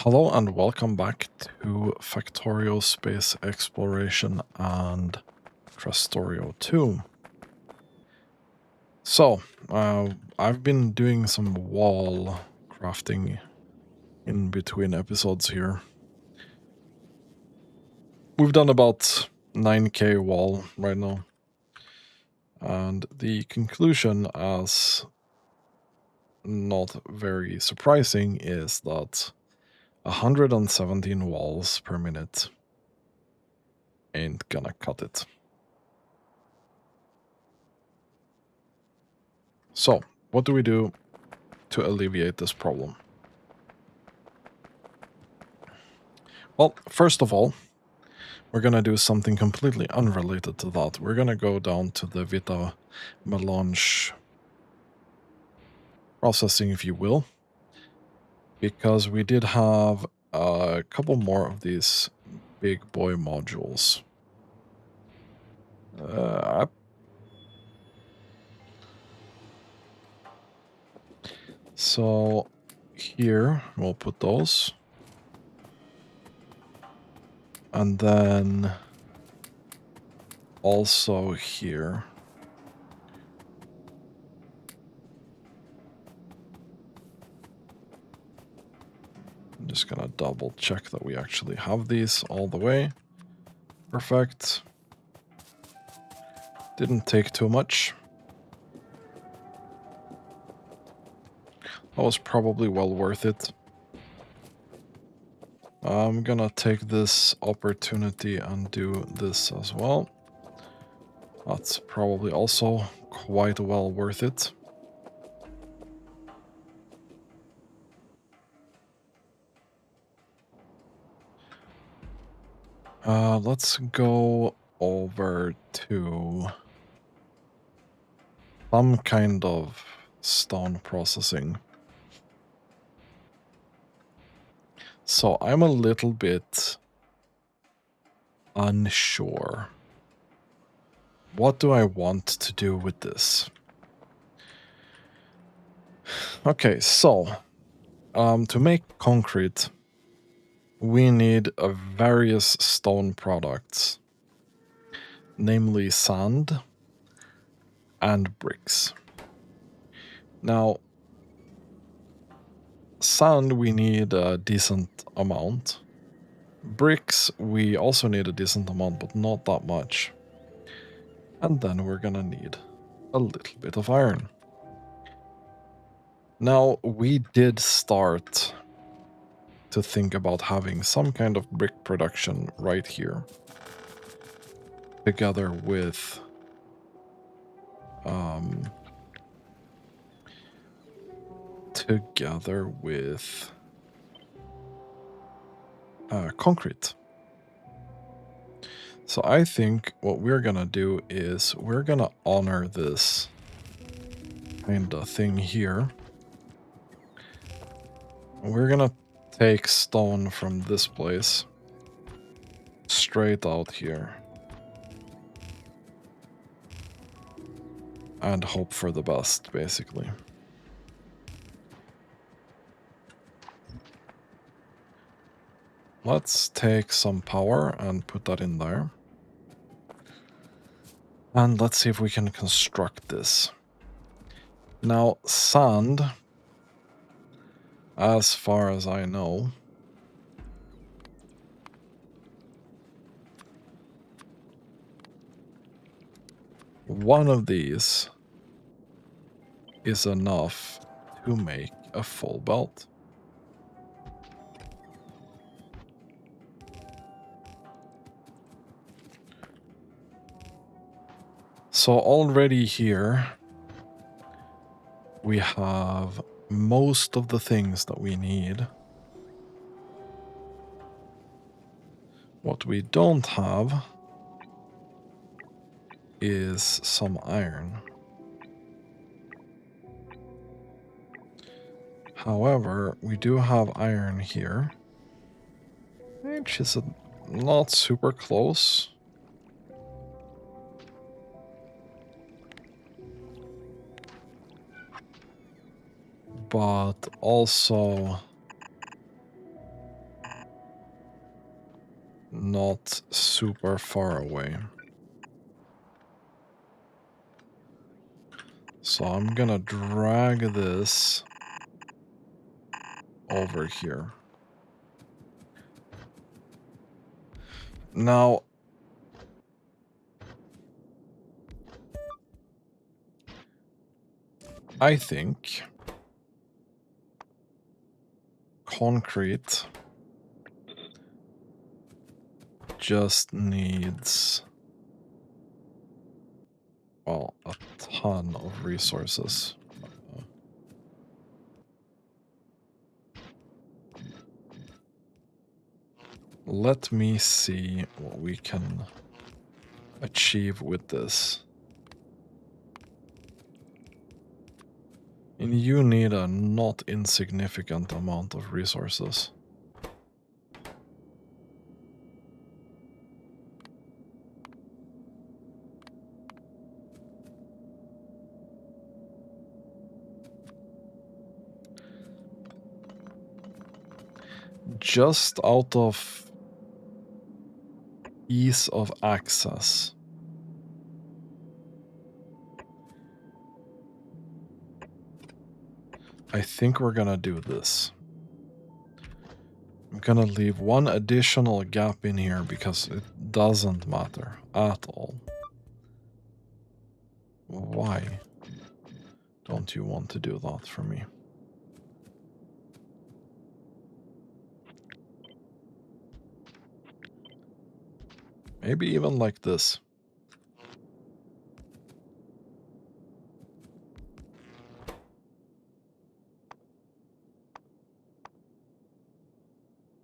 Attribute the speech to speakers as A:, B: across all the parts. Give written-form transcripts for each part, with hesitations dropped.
A: Hello and welcome back to Factorio Space Exploration and Krastorio 2. So, I've been doing some wall crafting in between episodes here. We've done about 9k wall right now. And the conclusion, as not very surprising, is that 117 walls per minute ain't gonna cut it. So, what do we do to alleviate this problem? Well, first of all, we're going to do something completely unrelated to that. We're going to go down to the Vita melange processing, if you will, because we did have a couple more of these big boy modules. So here we'll put those. And then also here. I'm just gonna double check that we actually have these all the way. Perfect. Didn't take too much. That was probably well worth it. I'm gonna take this opportunity and do this as well. That's probably also quite well worth it. Let's go over to some kind of stone processing. So I'm a little bit unsure. What do I want to do with this? Okay, so to make concrete, we need various stone products, namely sand and bricks. Now, sand we need a decent amount. Bricks we also need a decent amount, but not that much. And then we're gonna need a little bit of iron. Now, we did start to think about having some kind of brick production right here, together with concrete. So I think what we're gonna do is we're gonna honor this kind of thing here. We're gonna take stone from this place straight out here and hope for the best, basically. Let's take some power and put that in there. And let's see if we can construct this. Now, sand, as far as I know, one of these is enough to make a full belt. So already here, we have most of the things that we need. What we don't have is some iron. However, we do have iron here, which is not super close. But also not super far away. So I'm gonna drag this over here. Now, I think concrete just needs, well, a ton of resources. Let me see what we can achieve with this. And you need a not insignificant amount of resources. Just out of ease of access. I think we're gonna do this. I'm gonna leave one additional gap in here because it doesn't matter at all. Why don't you want to do that for me? Maybe even like this.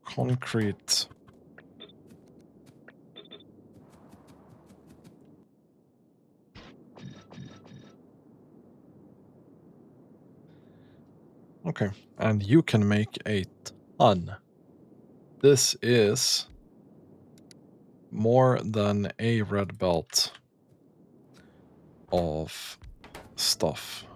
A: Concrete. Okay, and you can make a ton. This is more than a red belt of stuff.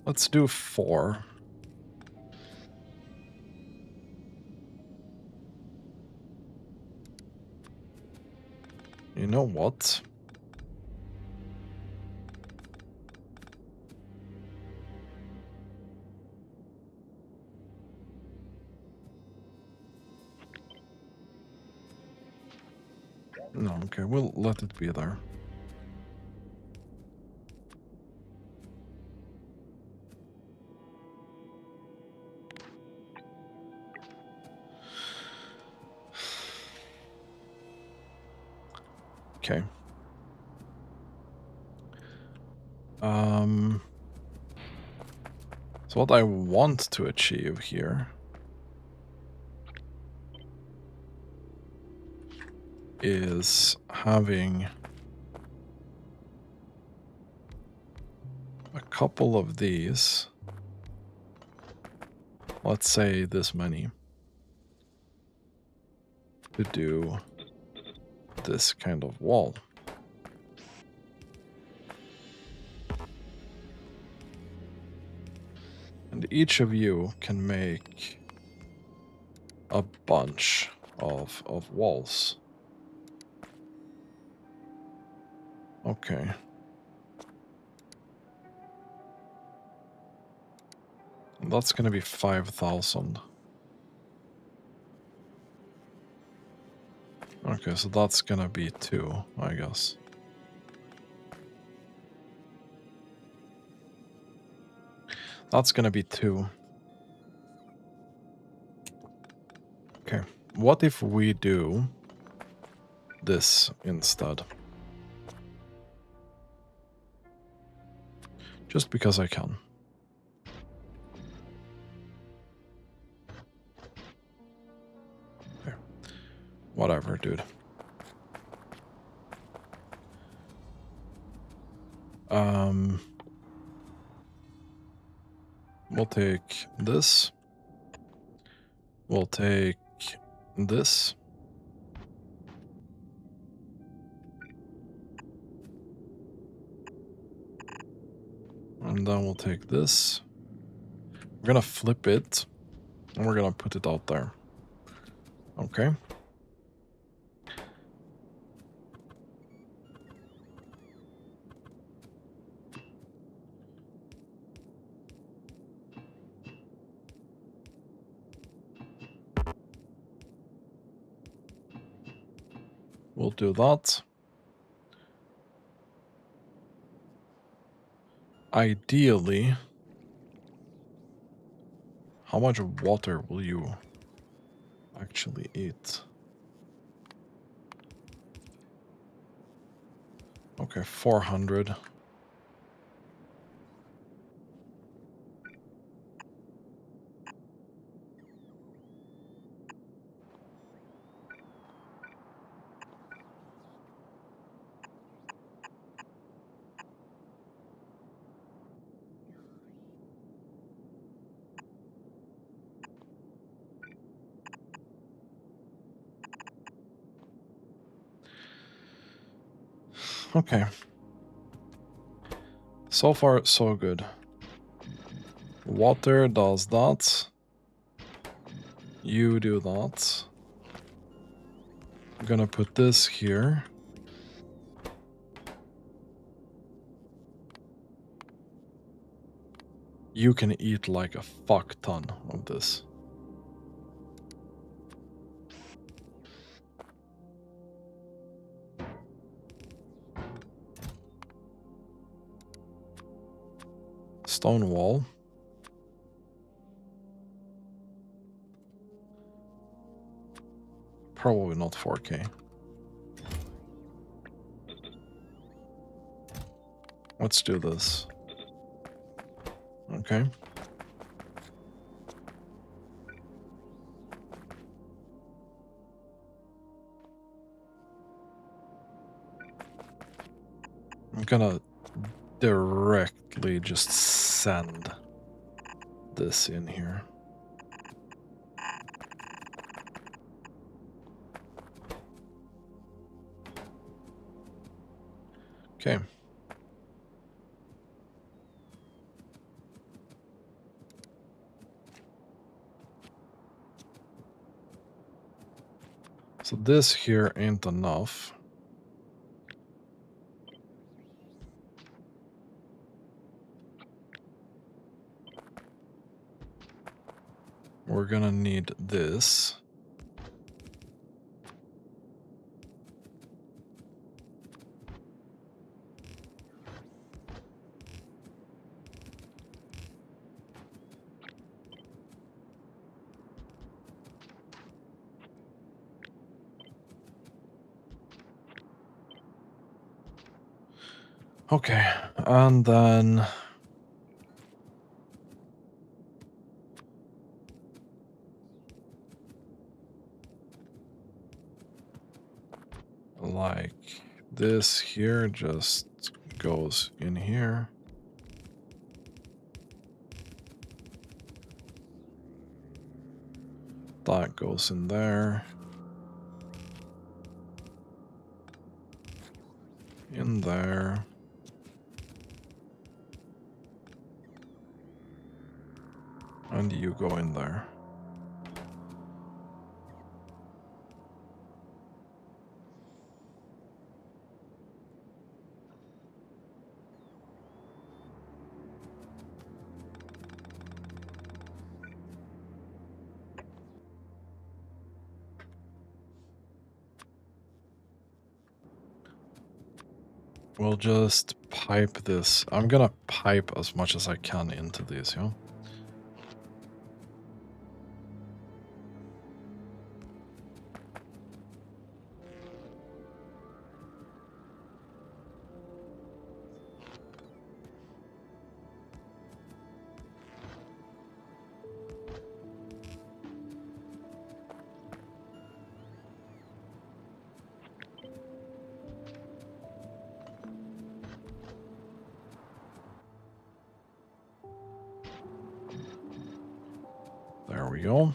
A: Let's do 4. You know what? No, okay, we'll let it be there. Okay. So what I want to achieve here is having a couple of these. Let's say this many. To do this kind of wall. And each of you can make a bunch of walls. Okay. And that's gonna be 5,000. Okay, so that's gonna be 2, I guess. That's gonna be 2. Okay, what if we do this instead? Just because I can. Okay. Whatever, dude. We'll take this. We'll take this. And then we'll take this. We're gonna flip it. And we're gonna put it out there. Okay. We'll do that. Ideally, how much water will you actually eat? Okay, 400. Okay. So far, so good. Water does that. You do that. I'm gonna put this here. You can eat like a fuck ton of this. Stone wall. Probably not 4K. Let's do this. Okay. I'm gonna directly just send this in here. Okay. So this here ain't enough. We're gonna need this. Okay, and then like this here just goes in here. That goes in there. In there. And you go in there. We'll just pipe this. I'm gonna pipe as much as I can into these, yeah? we go.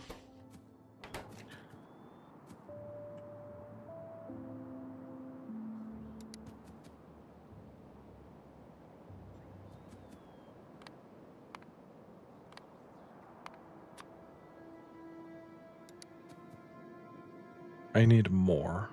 A: I need more.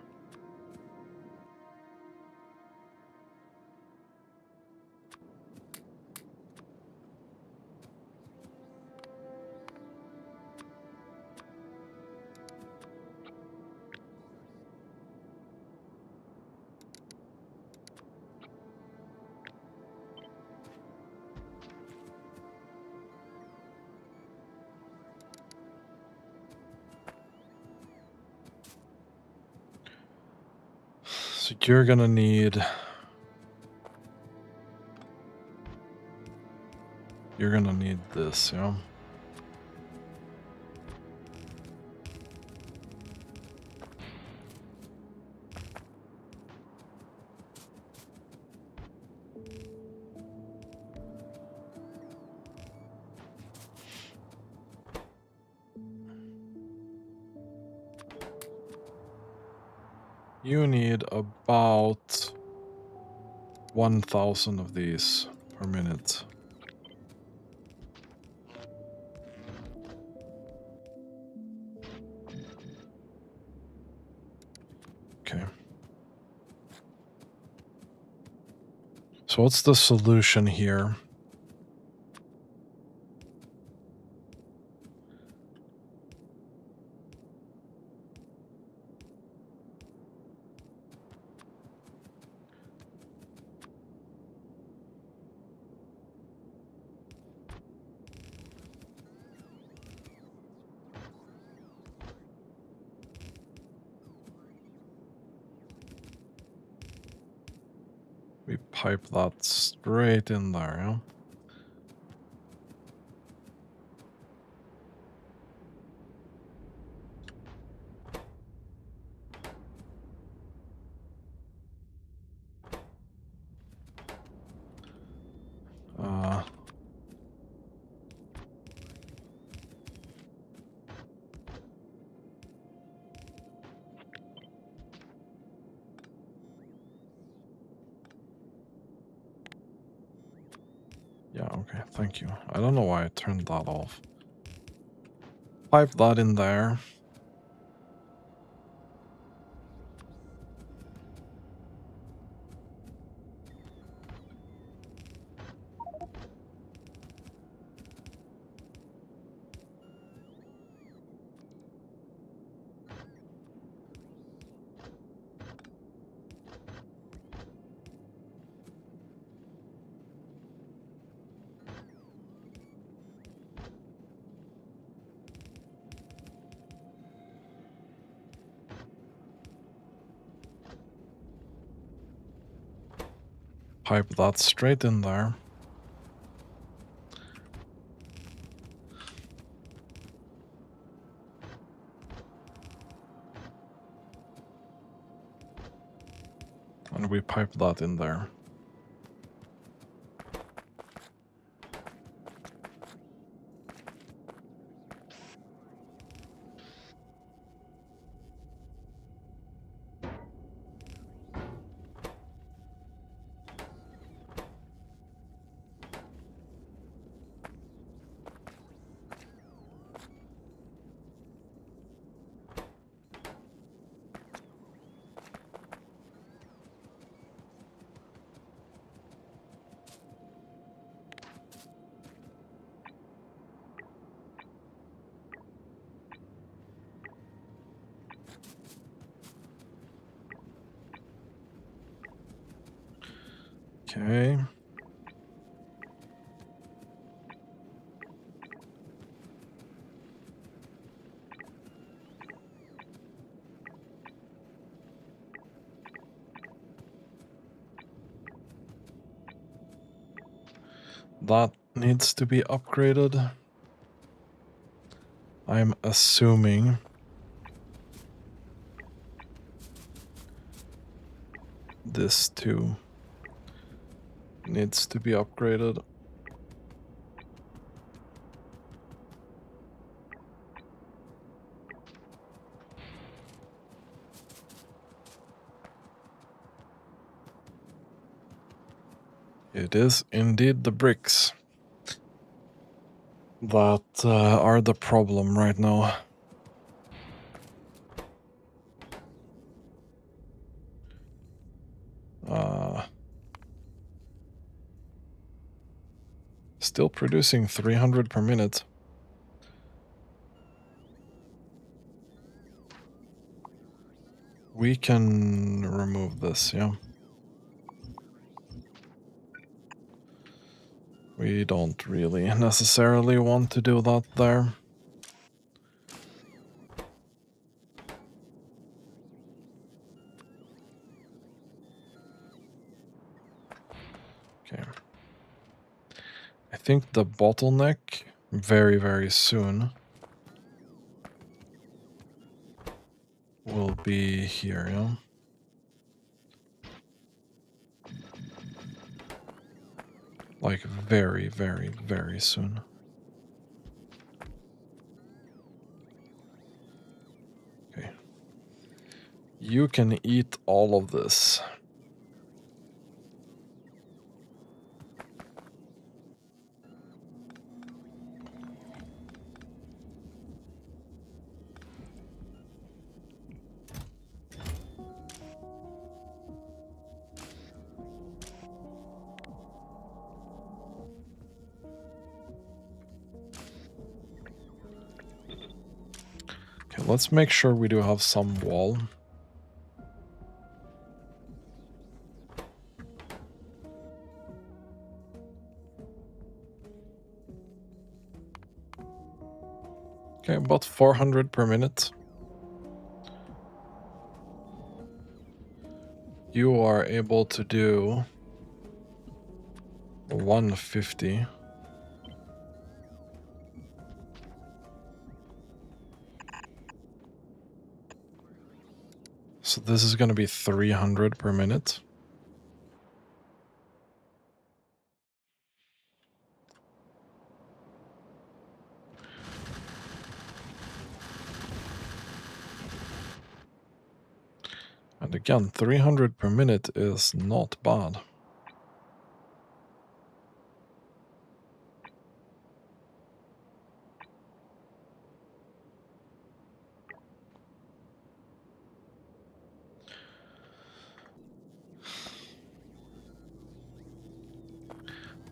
A: So you're gonna need... You're gonna need this, yeah? You need about 1,000 of these per minute. Okay. So what's the solution here? We pipe that straight in there, yeah? Yeah, okay, thank you. I don't know why I turned that off. Pipe that in there. Pipe that straight in there. And we pipe that in there. Okay. That needs to be upgraded. I'm assuming this too needs to be upgraded. It is indeed the bricks that are the problem right now. Still producing 300 per minute. We can remove this, yeah. We don't really necessarily want to do that there. Okay. I think the bottleneck very, very soon will be here, yeah? Like very, very, very soon. Okay. You can eat all of this. Okay, let's make sure we do have some wall. Okay, about 400 per minute. You are able to do 150. So this is going to be 300 per minute. And again, 300 per minute is not bad.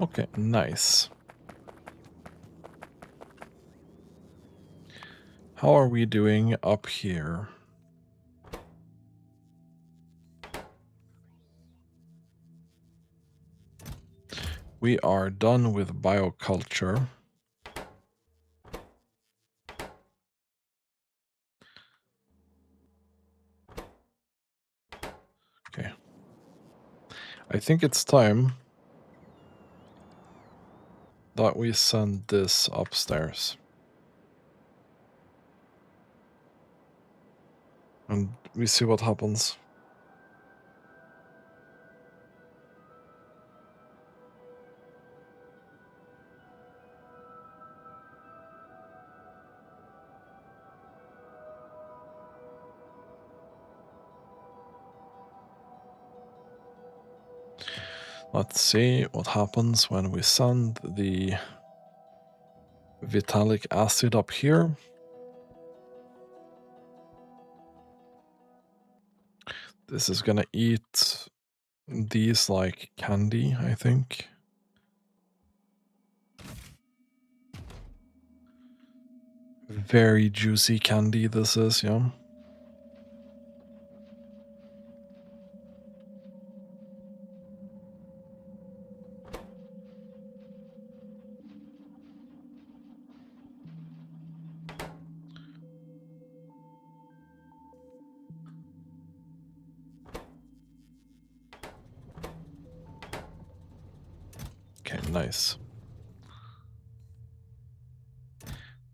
A: Okay, nice. How are we doing up here? We are done with bioculture. Okay. I think it's time that we send this upstairs. And we see what happens. Let's see what happens when we send the vitalic acid up here. This is gonna eat these like candy, I think. Very juicy candy this is, yeah. Okay, nice.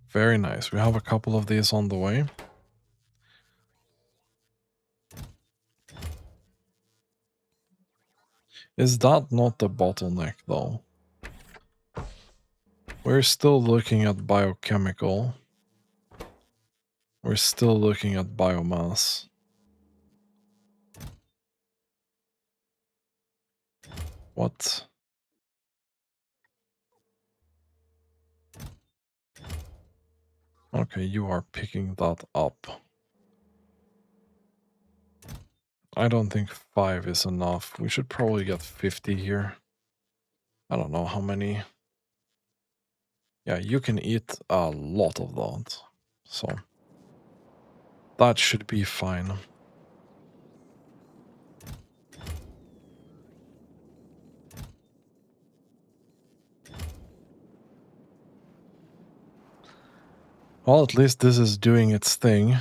A: Very nice. We have a couple of these on the way. Is that not the bottleneck, though? We're still looking at biochemical. We're still looking at biomass. What? Okay, you are picking that up. I don't think 5 is enough. We should probably get 50 here. I don't know how many. Yeah, you can eat a lot of that. So that should be fine. Well, at least this is doing its thing.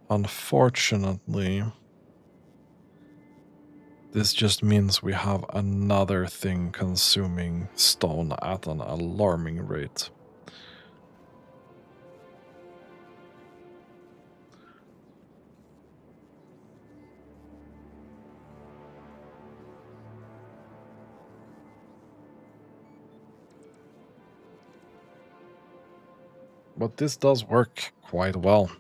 A: Unfortunately, this just means we have another thing consuming stone at an alarming rate. But this does work quite well.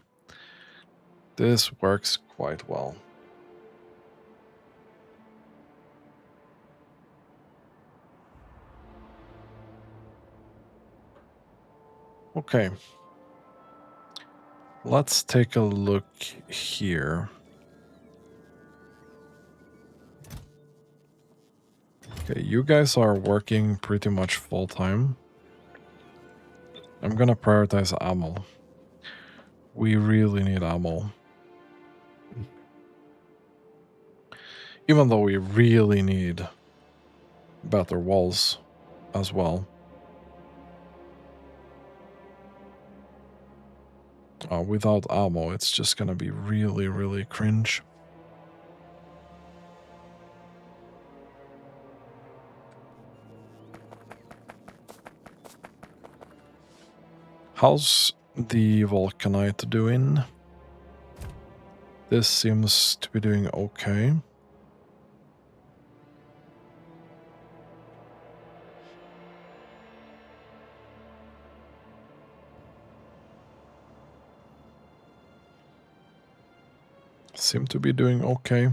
A: This works quite well. Okay. Let's take a look here. Okay, you guys are working pretty much full time. I'm gonna prioritize ammo. We really need ammo. Even though we really need better walls as well. Without ammo, it's just gonna be really, really cringe. How's the Vulcanite doing? This seems to be doing okay. Seem to be doing okay.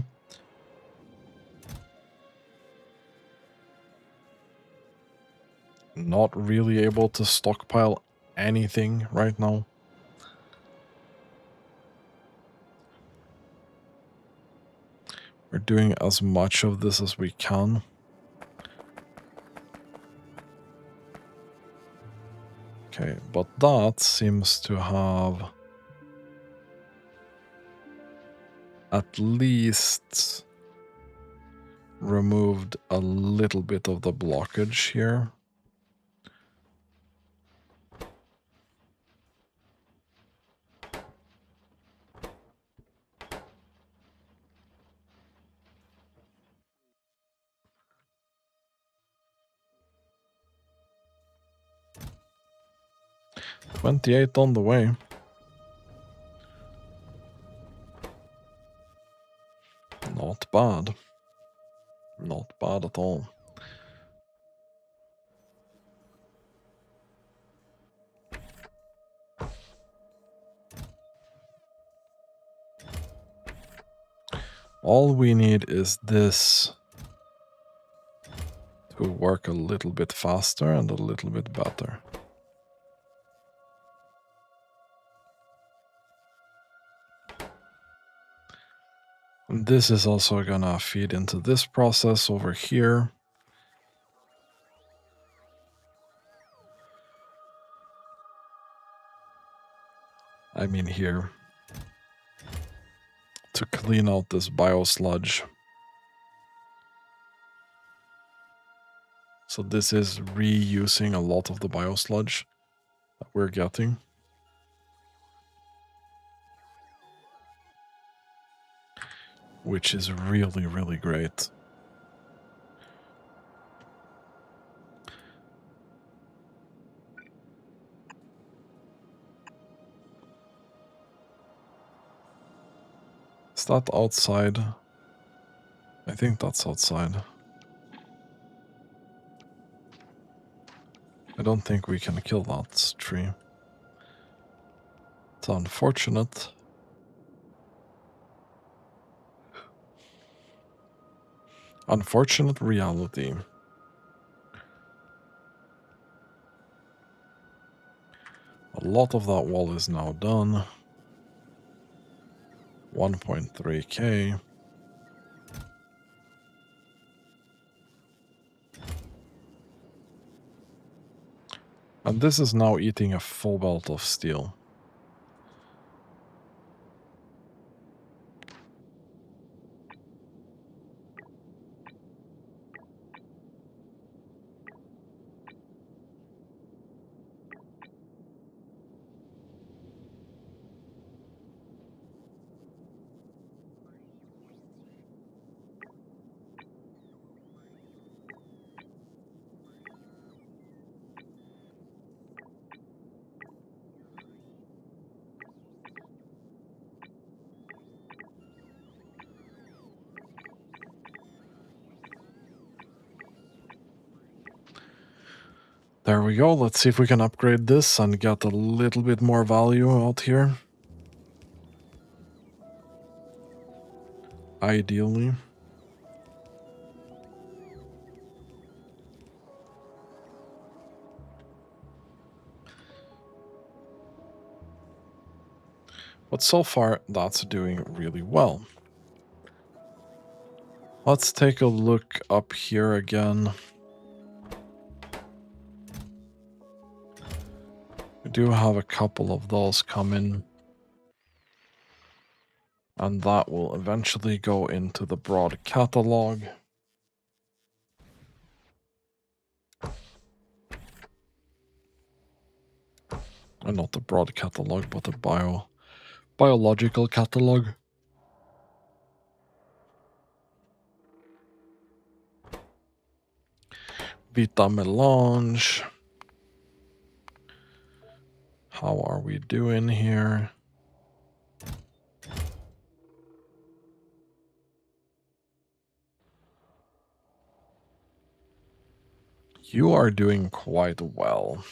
A: Not really able to stockpile anything right now. We're doing as much of this as we can. Okay, but that seems to have at least removed a little bit of the blockage here. $28 on the way. Not bad. Not bad at all. All we need is this to work a little bit faster and a little bit better. And this is also gonna feed into this process over here. I mean here. To clean out this biosludge. So this is reusing a lot of the biosludge that we're getting. Which is really, really great. Is that outside? I think that's outside. I don't think we can kill that tree. It's unfortunate. Unfortunate reality. A lot of that wall is now done. 1.3k. And this is now eating a full belt of steel. There we go. Let's see if we can upgrade this and get a little bit more value out here. Ideally. But so far, that's doing really well. Let's take a look up here again. We do have a couple of those come in. And that will eventually go into the broad catalog. And not the broad catalog, but the biological catalog. Vita Melange. How are we doing here? You are doing quite well.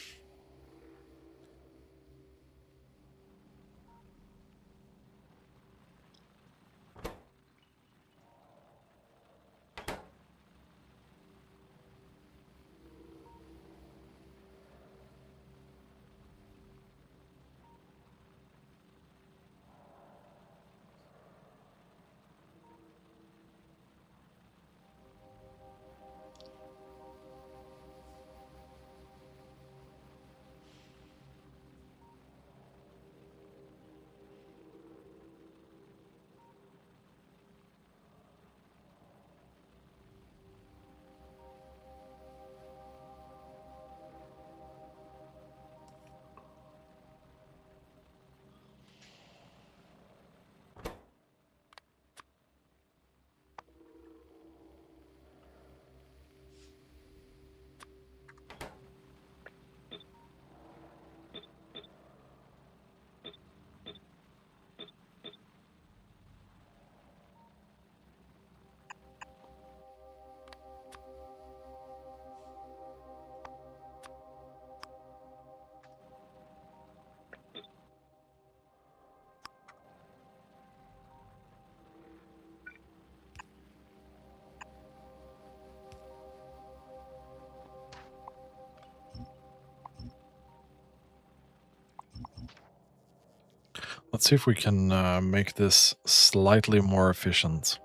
A: Let's see if we can make this slightly more efficient.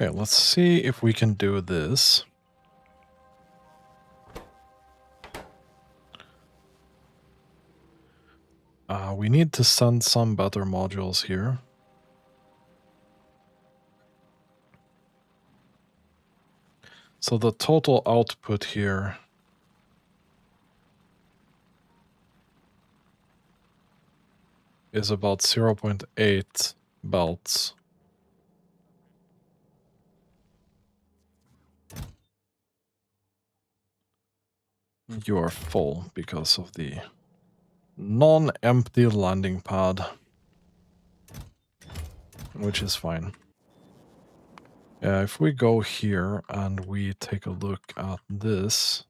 A: Okay, let's see if we can do this. We need to send some better modules here. So the total output here is about 0.8 belts. You are full because of the non-empty landing pad, which is fine. Yeah, if we go here and we take a look at this,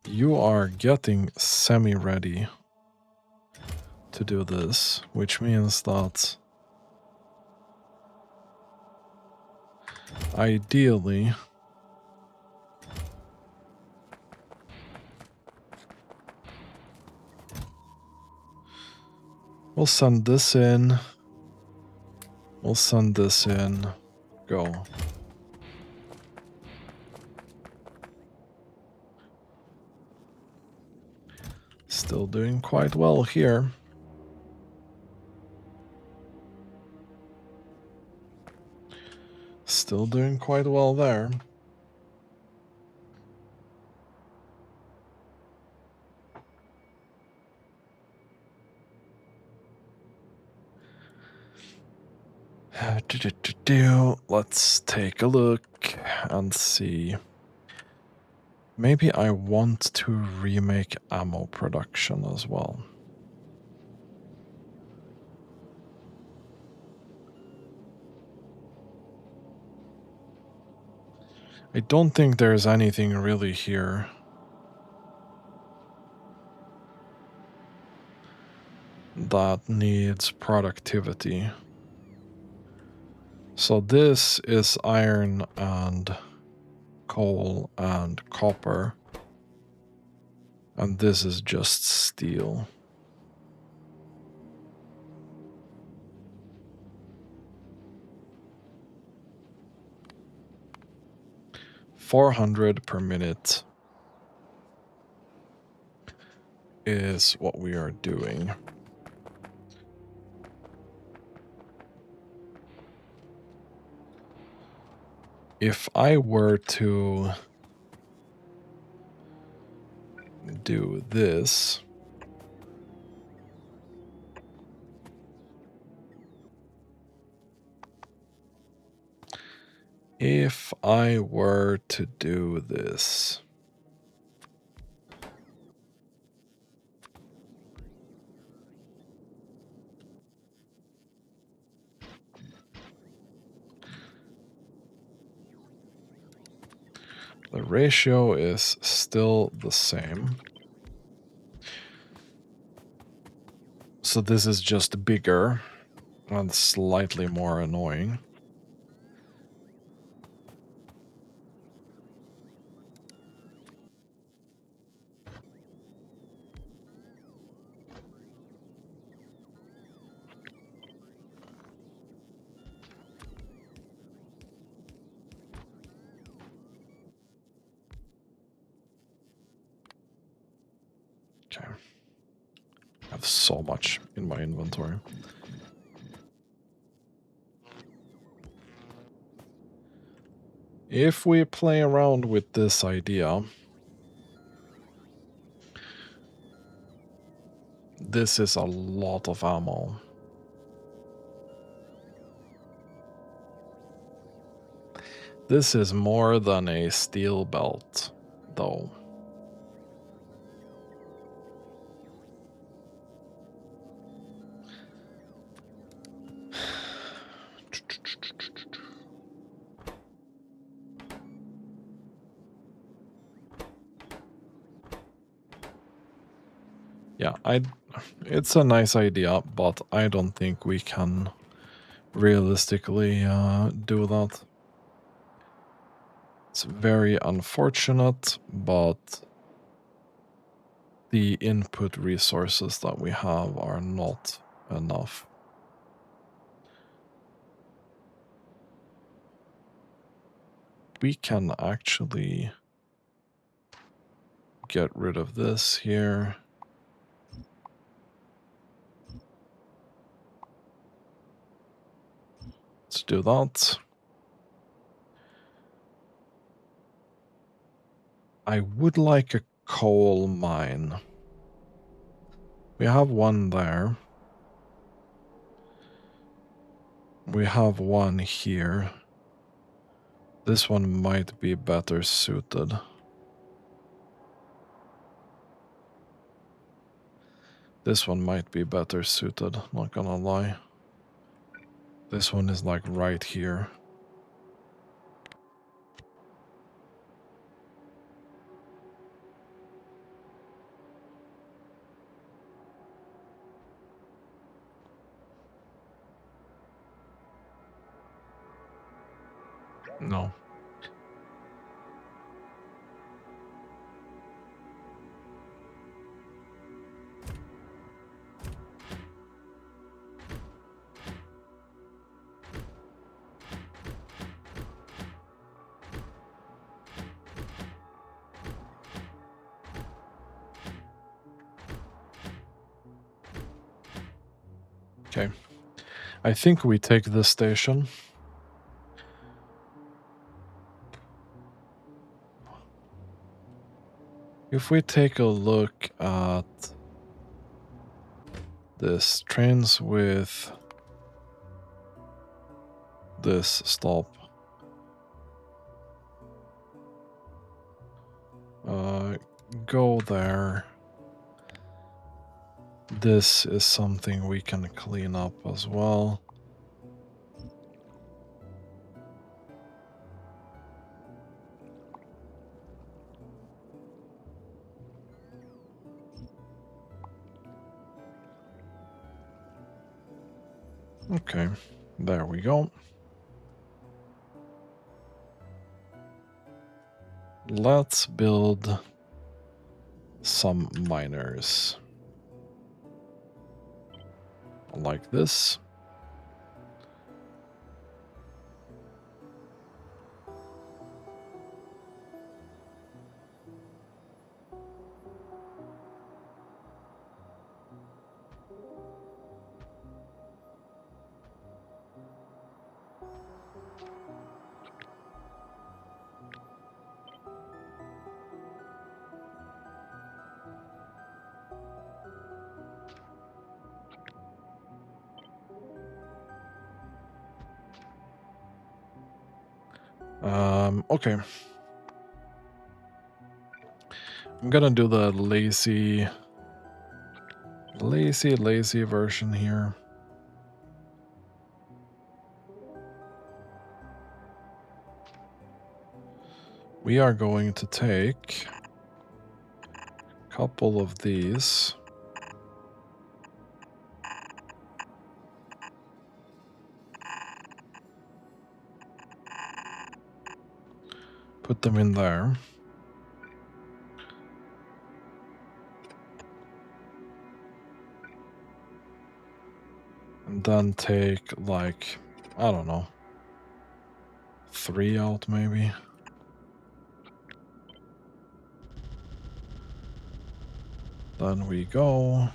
A: you are getting semi-ready to do this, which means that ideally we'll send this in, we'll send this in, go. Still doing quite well here. Still doing quite well there. Let's take a look and see. Maybe I want to remake ammo production as well. I don't think there's anything really here that needs productivity. So this is iron and coal and copper. And this is just steel. $400 per minute is what we are doing. If I were to do this, if I were to do this, the ratio is still the same. So this is just bigger and slightly more annoying. Okay. I have so much in my inventory. If we play around with this idea, this is a lot of ammo. This is more than a steel belt, though. Yeah, it's a nice idea, but I don't think we can realistically do that. It's very unfortunate, but the input resources that we have are not enough. we can actually get rid of this here. Let's do that. I would like a coal mine. We have one there. We have one here. This one might be better suited. This one might be better suited, not gonna lie. This one is like right here. No. Okay. I think we take this station. If we take a look at this, trains with this stop. Go there. This is something we can clean up as well. Okay, there we go. Let's build some miners. Like this. Okay. I'm gonna do the lazy version here. We are going to take a couple of these. Put them in there. And then take, like, I don't know, 3 out maybe. Then we go.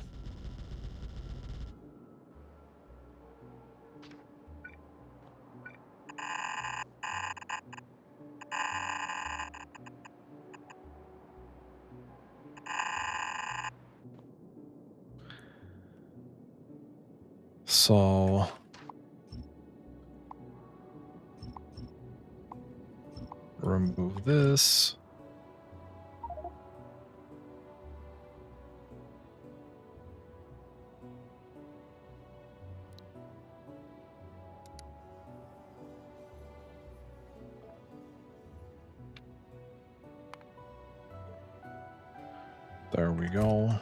A: So remove this. There we go.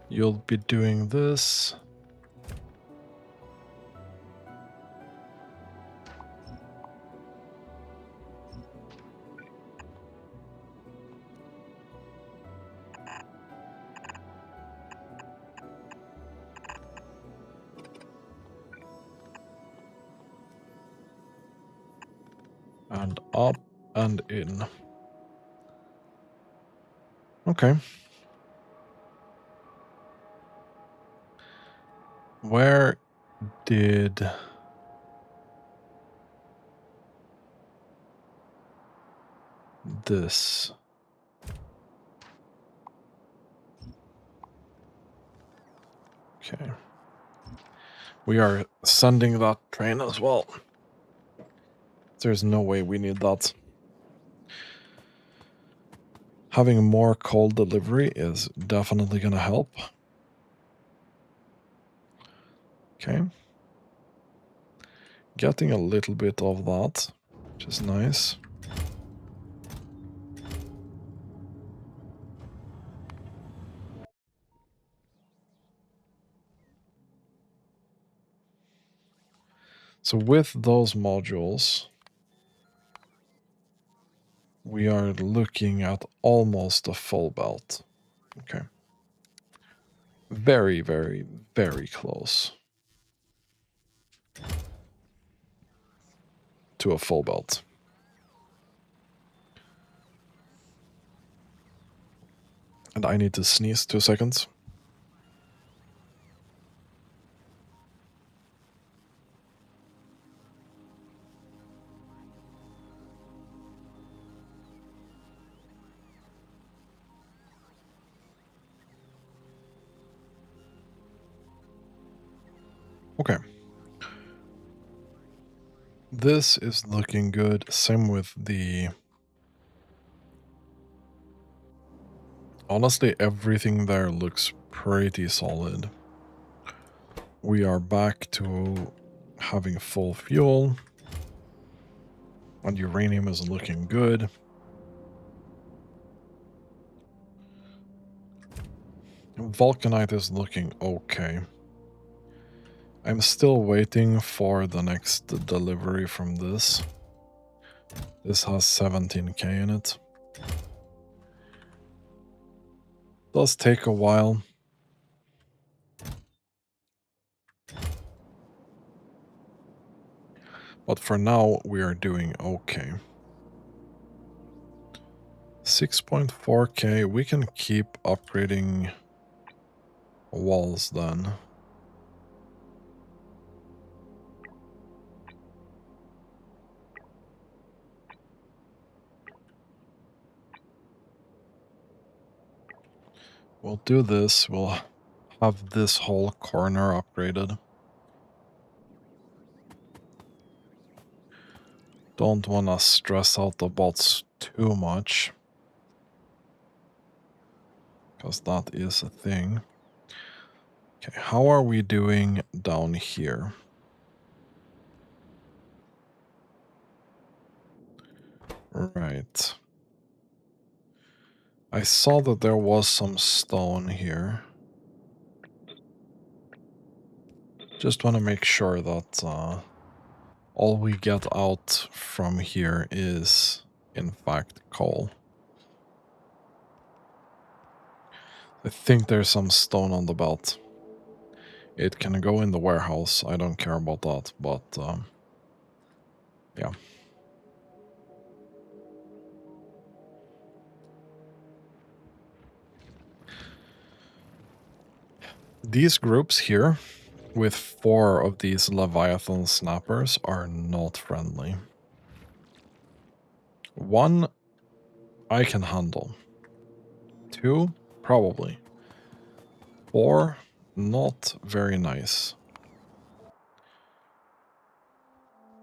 A: You'll be doing this. And up and in. Okay. Where did this? Okay. We are sending that train as well. There's no way we need that. Having more coal delivery is definitely going to help. Okay. Getting a little bit of that, which is nice. So with those modules, we are looking at almost a full belt. Okay. Very, very, very close to a full belt. And I need to sneeze 2 seconds. Okay. This is looking good. Same with the... Honestly, everything there looks pretty solid. We are back to having full fuel. And uranium is looking good. Vulcanite is looking okay. I'm still waiting for the next delivery from this. This has 17k in it. Does take a while. But for now, we are doing okay. 6.4k, we can keep upgrading walls then. We'll do this, we'll have this whole corner upgraded. Don't want to stress out the bots too much, because that is a thing. Okay, how are we doing down here? Right. I saw that there was some stone here. Just want to make sure that all we get out from here is, in fact, coal. I think there's some stone on the belt. It can go in the warehouse. I don't care about that, but yeah. These groups here, with 4 of these Leviathan snappers, are not friendly. 1, I can handle. 2, probably. 4, not very nice.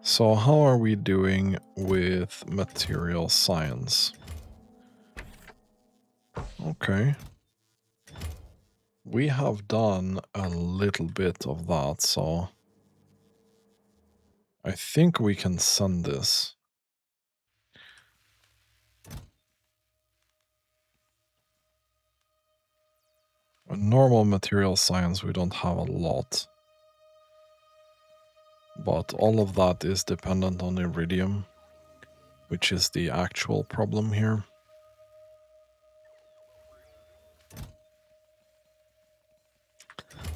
A: So how are we doing with material science? Okay. We have done a little bit of that, so I think we can send this. A normal material science, we don't have a lot. But all of that is dependent on iridium, which is the actual problem here.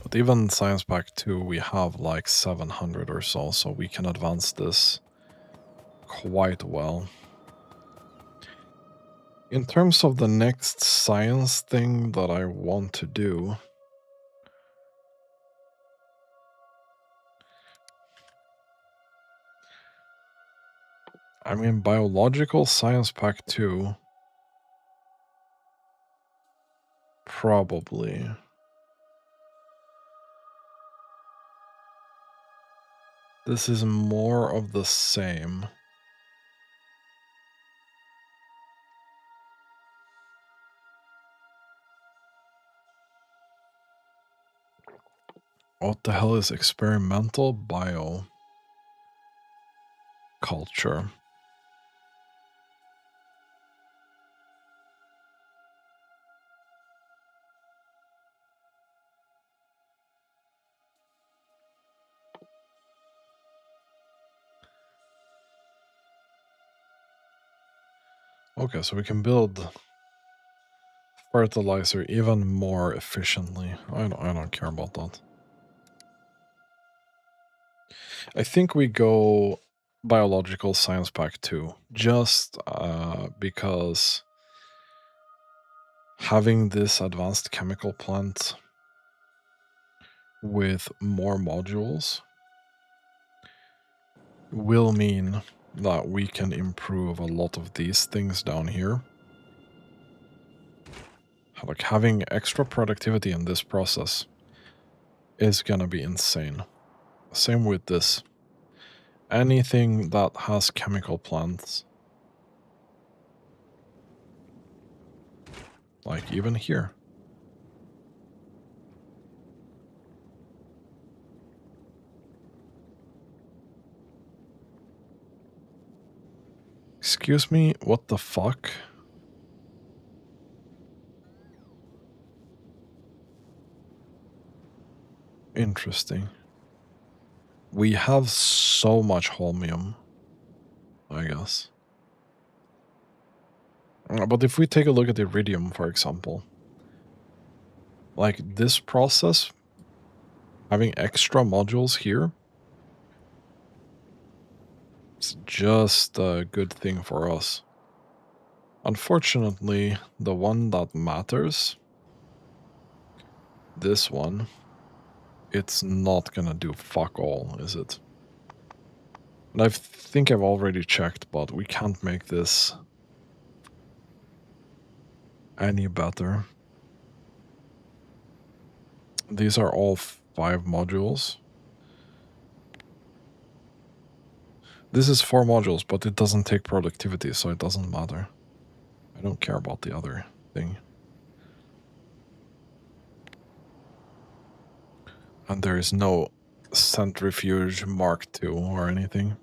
A: But even Science Pack 2, we have like 700 or so we can advance this quite well. In terms of the next science thing that I want to do, I mean, Biological Science Pack 2, probably. This is more of the same. What the hell is experimental bioculture? Okay, so we can build fertilizer even more efficiently. I don't care about that. I think we go Biological Science Pack 2, just because having this advanced chemical plant with more modules will mean that we can improve a lot of these things down here. Like, having extra productivity in this process is gonna be insane. Same with this. Anything that has chemical plants, like even here. Excuse me, what the fuck? Interesting. We have so much holmium, I guess. But if we take a look at iridium, for example, like this process, having extra modules here, it's just a good thing for us. Unfortunately, the one that matters, this one, it's not gonna do fuck all, is it? And I think I've already checked, but we can't make this any better. These are all 5 modules. This is 4 modules, but it doesn't take productivity, so it doesn't matter. I don't care about the other thing. And there is no centrifuge Mark II or anything.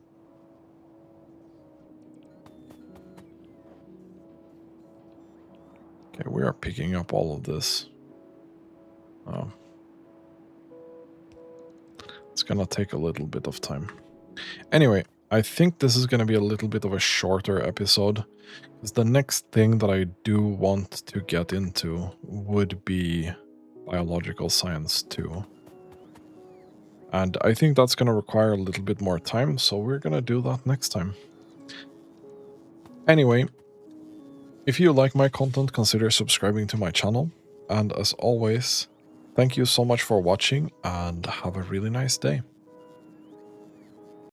A: Okay, we are picking up all of this. It's gonna take a little bit of time. Anyway, I think this is gonna be a little bit of a shorter episode, because the next thing that I do want to get into would be Biological Science 2. And I think that's gonna require a little bit more time, so we're gonna do that next time. Anyway, if you like my content, consider subscribing to my channel. And as always, thank you so much for watching and have a really nice day.